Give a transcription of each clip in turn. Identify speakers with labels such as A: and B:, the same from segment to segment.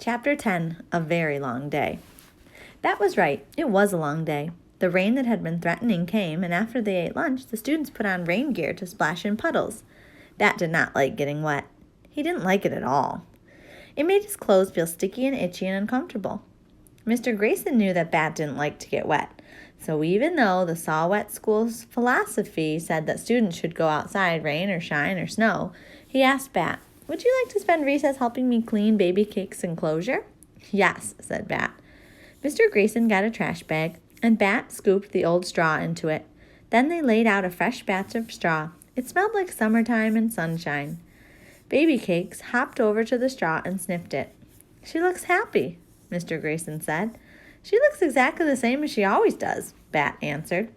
A: Chapter 10, A Very Long Day. Bat was right. It was a long day. The rain that had been threatening came, and after they ate lunch, the students put on rain gear to splash in puddles. Bat did not like getting wet. He didn't like it at all. It made his clothes feel sticky and itchy and uncomfortable. Mr. Grayson knew that Bat didn't like to get wet. So even though the Saw Wet School's philosophy said that students should go outside, rain or shine or snow, he asked Bat, "Would you like to spend recess helping me clean Baby Cake's enclosure?" "Yes," said Bat. Mr. Grayson got a trash bag, and Bat scooped the old straw into it. Then they laid out a fresh batch of straw. It smelled like summertime and sunshine. Baby Cakes hopped over to the straw and sniffed it. "She looks happy," Mr. Grayson said. "She looks exactly the same as she always does," Bat answered.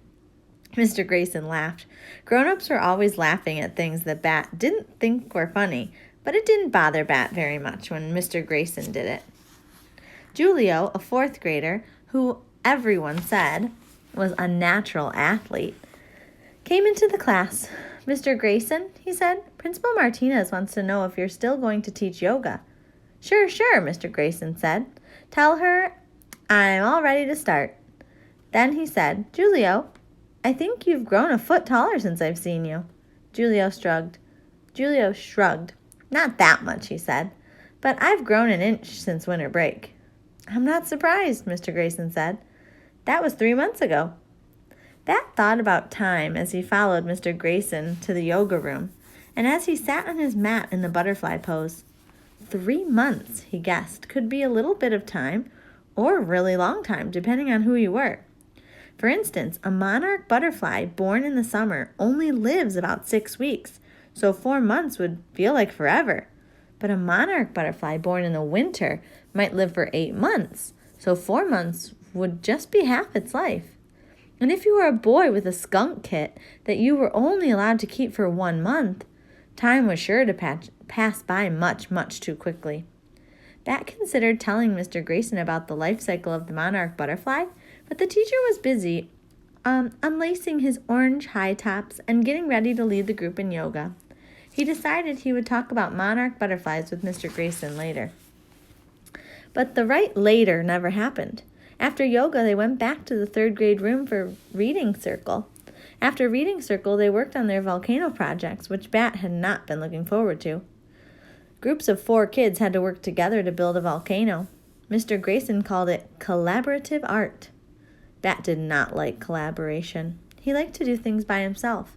A: Mr. Grayson laughed. Grown-ups were always laughing at things that Bat didn't think were funny, but it didn't bother Bat very much when Mr. Grayson did it. Julio, a fourth grader, who everyone said was a natural athlete, came into the class. "Mr. Grayson," he said, "Principal Martinez wants to know if you're still going to teach yoga." Sure, Mr. Grayson said. "Tell her I'm all ready to start." Then he said, "Julio, I think you've grown a foot taller since I've seen you." Julio shrugged. "Not that much," he said, "but I've grown an inch since winter break." "I'm not surprised," Mr. Grayson said. "That was 3 months ago." Bat thought about time as he followed Mr. Grayson to the yoga room, and as he sat on his mat in the butterfly pose. 3 months, he guessed, could be a little bit of time or a really long time, depending on who you were. For instance, a monarch butterfly born in the summer only lives about 6 weeks, so 4 months would feel like forever. But a monarch butterfly born in the winter might live for 8 months, so 4 months would just be half its life. And if you were a boy with a skunk kit that you were only allowed to keep for 1 month, time was sure to pass by much, much too quickly. Bat considered telling Mr. Grayson about the life cycle of the monarch butterfly, but the teacher was busy unlacing his orange high tops and getting ready to lead the group in yoga. He decided he would talk about monarch butterflies with Mr. Grayson later. But the right later never happened. After yoga, they went back to the 3rd grade room for reading circle. After reading circle, they worked on their volcano projects, which Bat had not been looking forward to. Groups of 4 kids had to work together to build a volcano. Mr. Grayson called it collaborative art. Bat did not like collaboration. He liked to do things by himself.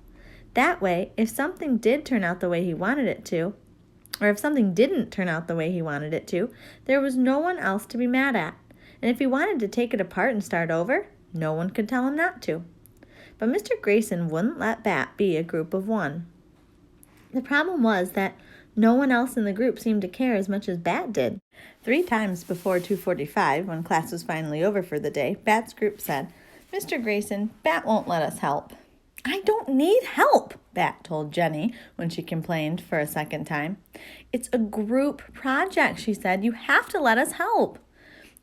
A: That way, if something did turn out the way he wanted it to, or if something didn't turn out the way he wanted it to, there was no one else to be mad at. And if he wanted to take it apart and start over, no one could tell him not to. But Mr. Grayson wouldn't let Bat be a group of 1. The problem was that no one else in the group seemed to care as much as Bat did. 3 times before 2:45, when class was finally over for the day, Bat's group said, "Mr. Grayson, Bat won't let us help." "I don't need help," Bat told Jenny when she complained for a second time. "It's a group project," she said. "You have to let us help."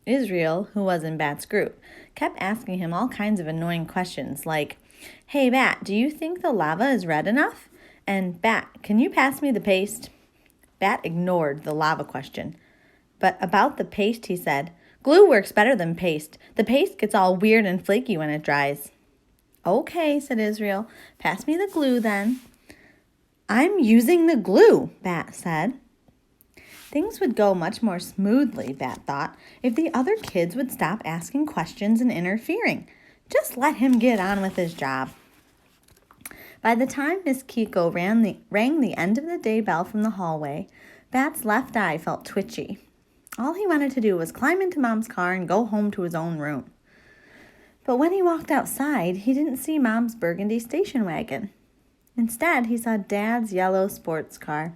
A: Israel, who was in Bat's group, kept asking him all kinds of annoying questions like, "Hey, Bat, do you think the lava is red enough?" And, "Bat, can you pass me the paste?" Bat ignored the lava question. But about the paste, he said, "Glue works better than paste. The paste gets all weird and flaky when it dries." "Okay," said Israel. "Pass me the glue then." "I'm using the glue," Bat said. Things would go much more smoothly, Bat thought, if the other kids would stop asking questions and interfering. Just let him get on with his job. By the time Miss Kiko rang the end of the day bell from the hallway, Bat's left eye felt twitchy. All he wanted to do was climb into Mom's car and go home to his own room. But when he walked outside, he didn't see Mom's burgundy station wagon. Instead, he saw Dad's yellow sports car,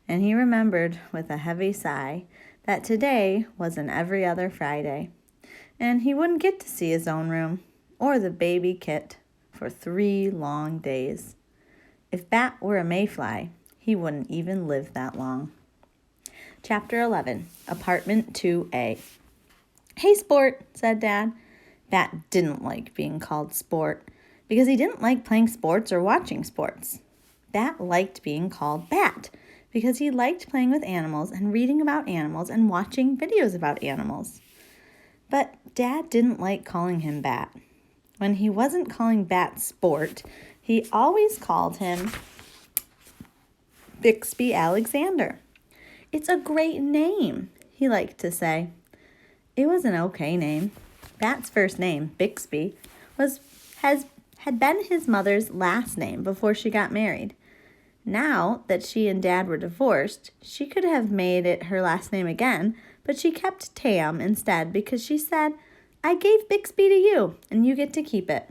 A: and he remembered with a heavy sigh that today was an every other Friday, and he wouldn't get to see his own room or the baby kit for 3 long days. If Bat were a mayfly, he wouldn't even live that long. Chapter 11, Apartment 2A. "Hey, Sport," said Dad. Bat didn't like being called Sport because he didn't like playing sports or watching sports. Bat liked being called Bat because he liked playing with animals and reading about animals and watching videos about animals. But Dad didn't like calling him Bat. When he wasn't calling Bat Sport, he always called him Bixby Alexander. "It's a great name," he liked to say. It was an okay name. Bat's first name, Bixby, had been his mother's last name before she got married. Now that she and Dad were divorced, she could have made it her last name again, but she kept Tam instead because she said, "I gave Bixby to you, and you get to keep it."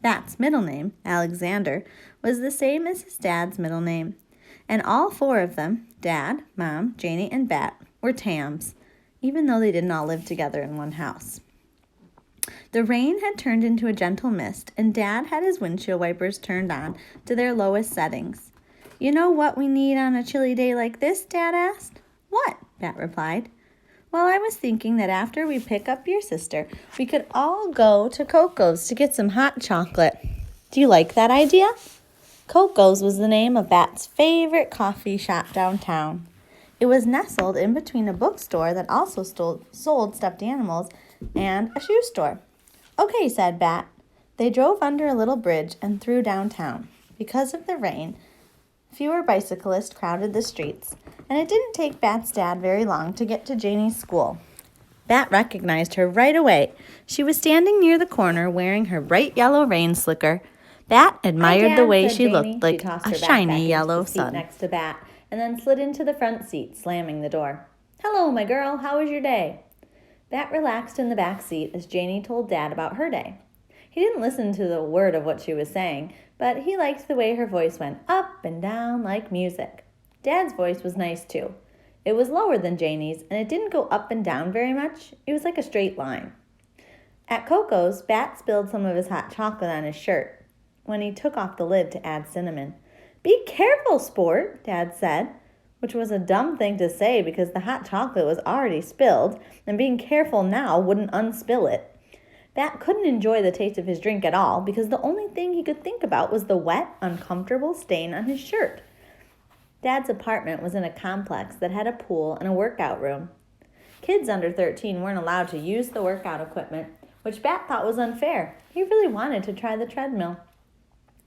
A: Bat's middle name, Alexander, was the same as his dad's middle name. And all four of them, Dad, Mom, Janie, and Bat, were Tams, even though they didn't all live together in one house. The rain had turned into a gentle mist, and Dad had his windshield wipers turned on to their lowest settings. "You know what we need on a chilly day like this?" Dad asked. "What?" Bat replied. "Well, I was thinking that after we pick up your sister, we could all go to Coco's to get some hot chocolate. Do you like that idea?" Coco's was the name of Bat's favorite coffee shop downtown. It was nestled in between a bookstore that also sold stuffed animals and a shoe store. "Okay," said Bat. They drove under a little bridge and through downtown. Because of the rain, fewer bicyclists crowded the streets, and it didn't take Bat's dad very long to get to Janie's school. Bat recognized her right away. She was standing near the corner wearing her bright yellow rain slicker. Bat admired "Hi,
B: the
A: Dad,"
B: way
A: said
B: she
A: Janie.
B: looked like
A: She tossed
B: a
A: her backpack
B: shiny
A: into
B: yellow
A: the seat
B: sun.
A: next to Bat, and then slid into the front seat, slamming the door. "Hello, my girl. How was your day?" Bat relaxed in the back seat as Janie told Dad about her day. He didn't listen to the word of what she was saying, but he liked the way her voice went up and down like music. Dad's voice was nice too. It was lower than Janie's, and it didn't go up and down very much. It was like a straight line. At Coco's, Bat spilled some of his hot chocolate on his shirt when he took off the lid to add cinnamon. "Be careful, Sport," Dad said, which was a dumb thing to say because the hot chocolate was already spilled, and being careful now wouldn't unspill it. Bat couldn't enjoy the taste of his drink at all because the only thing he could think about was the wet, uncomfortable stain on his shirt. Dad's apartment was in a complex that had a pool and a workout room. Kids under 13 weren't allowed to use the workout equipment, which Bat thought was unfair. He really wanted to try the treadmill.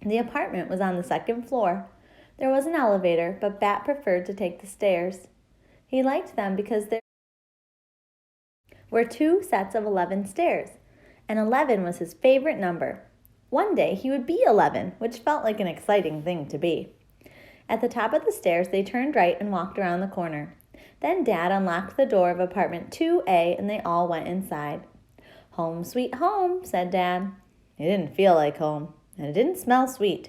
A: The apartment was on the second floor. There was an elevator, but Bat preferred to take the stairs. He liked them because there were 2 sets of 11 stairs, and 11 was his favorite number. One day he would be 11, which felt like an exciting thing to be. At the top of the stairs, they turned right and walked around the corner. Then Dad unlocked the door of apartment 2A, and they all went inside. "Home sweet home," said Dad. It didn't feel like home, and it didn't smell sweet.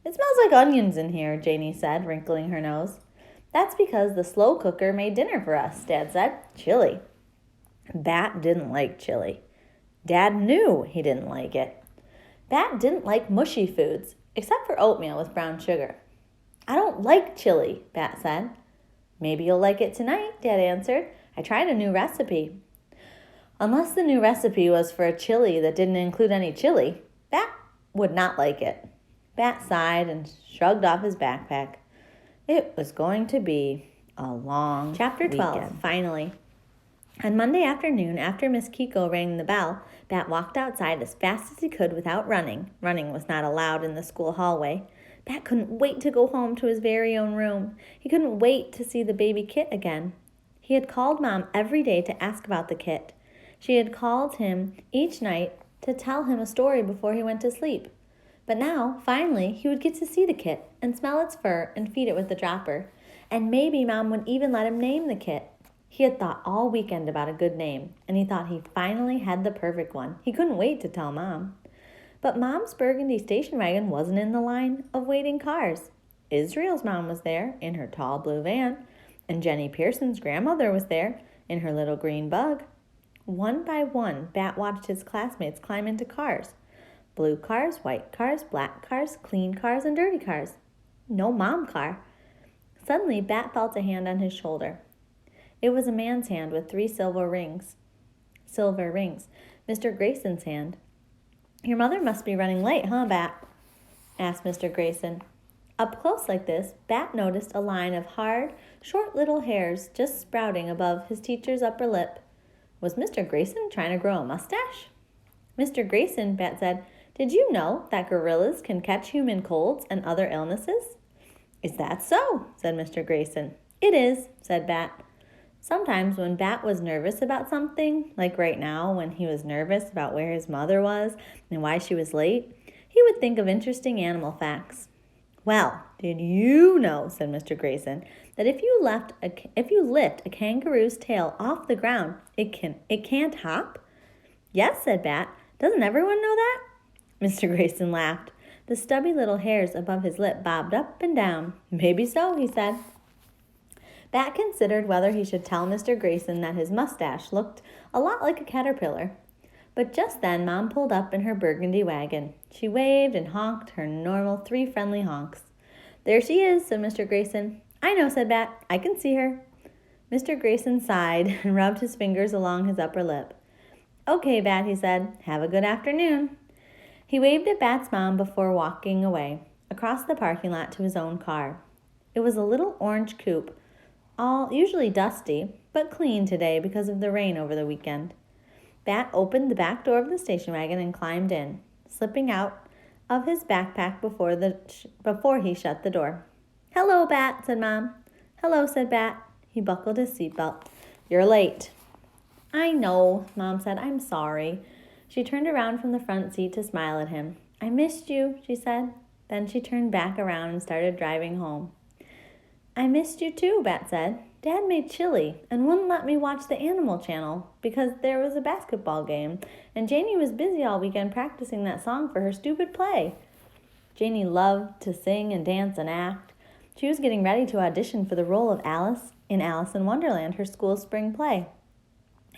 A: "It smells like onions in here," Janie said, wrinkling her nose. "That's because the slow cooker made dinner for us," Dad said. "Chili." Bat didn't like chili. Dad knew he didn't like it. Bat didn't like mushy foods, except for oatmeal with brown sugar. "I don't like chili," Bat said. "Maybe you'll like it tonight," Dad answered. "I tried a new recipe." Unless the new recipe was for a chili that didn't include any chili, Bat would not like it. Bat sighed and shrugged off his backpack. It was going to be a long Chapter 12, weekend. Finally. On Monday afternoon, after Miss Kiko rang the bell, Bat walked outside as fast as he could without running. Running was not allowed in the school hallway. Bat couldn't wait to go home to his very own room. He couldn't wait to see the baby kit again. He had called Mom every day to ask about the kit. She had called him each night to tell him a story before he went to sleep. But now, finally, he would get to see the kit and smell its fur and feed it with the dropper. And maybe Mom would even let him name the kit. He had thought all weekend about a good name, and he thought he finally had the perfect one. He couldn't wait to tell Mom. But Mom's burgundy station wagon wasn't in the line of waiting cars. Israel's mom was there in her tall blue van, and Jenny Pearson's grandmother was there in her little green bug. One by one, Bat watched his classmates climb into cars. Blue cars, white cars, black cars, clean cars, and dirty cars. No Mom car. Suddenly, Bat felt a hand on his shoulder. It was a man's hand with 3 silver rings. Mr. Grayson's hand. "Your mother must be running late, huh, Bat?" asked Mr. Grayson. Up close like this, Bat noticed a line of hard, short little hairs just sprouting above his teacher's upper lip. Was Mr. Grayson trying to grow a mustache? Mr. Grayson, Bat said, did you know that gorillas can catch human colds and other illnesses? Is that so? Said Mr. Grayson. It is, said Bat. Sometimes when Bat was nervous about something, like right now when he was nervous about where his mother was and why she was late, he would think of interesting animal facts. Well, did you know, said Mr. Grayson, that if you lift a kangaroo's tail off the ground, it can't hop? Yes, said Bat. Doesn't everyone know that? Mr. Grayson laughed. The stubby little hairs above his lip bobbed up and down. Maybe so, he said. Bat considered whether he should tell Mr. Grayson that his mustache looked a lot like a caterpillar. But just then Mom pulled up in her burgundy wagon. She waved and honked her normal 3 friendly honks. There she is, said Mr. Grayson. I know, said Bat. I can see her. Mr. Grayson sighed and rubbed his fingers along his upper lip. Okay, Bat, he said. Have a good afternoon. He waved at Bat's mom before walking away, across the parking lot to his own car. It was a little orange coupe, all usually dusty, but clean today because of the rain over the weekend. Bat opened the back door of the station wagon and climbed in, slipping out of his backpack before he shut the door. Hello, Bat, said Mom. Hello, said Bat. He buckled his seatbelt. You're late. I know, Mom said. I'm sorry. She turned around from the front seat to smile at him. I missed you, she said. Then she turned back around and started driving home. I missed you too, Bat said. Dad made chili and wouldn't let me watch the Animal Channel because there was a basketball game, and Janie was busy all weekend practicing that song for her stupid play. Janie loved to sing and dance and act. She was getting ready to audition for the role of Alice in Alice in Wonderland, her school's spring play.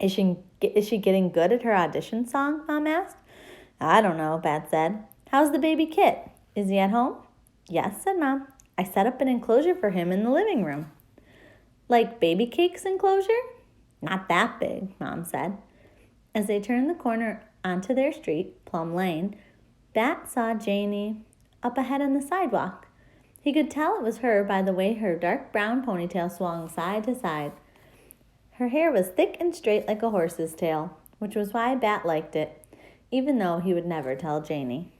A: Is she getting good at her audition song? Mom asked. I don't know, Bat said. How's the baby Kit? Is he at home? Yes, said Mom. I set up an enclosure for him in the living room. Like Baby Cake's enclosure? Not that big, Mom said. As they turned the corner onto their street, Plum Lane, Bat saw Janie up ahead on the sidewalk. He could tell it was her by the way her dark brown ponytail swung side to side. Her hair was thick and straight like a horse's tail, which was why Bat liked it, even though he would never tell Janie.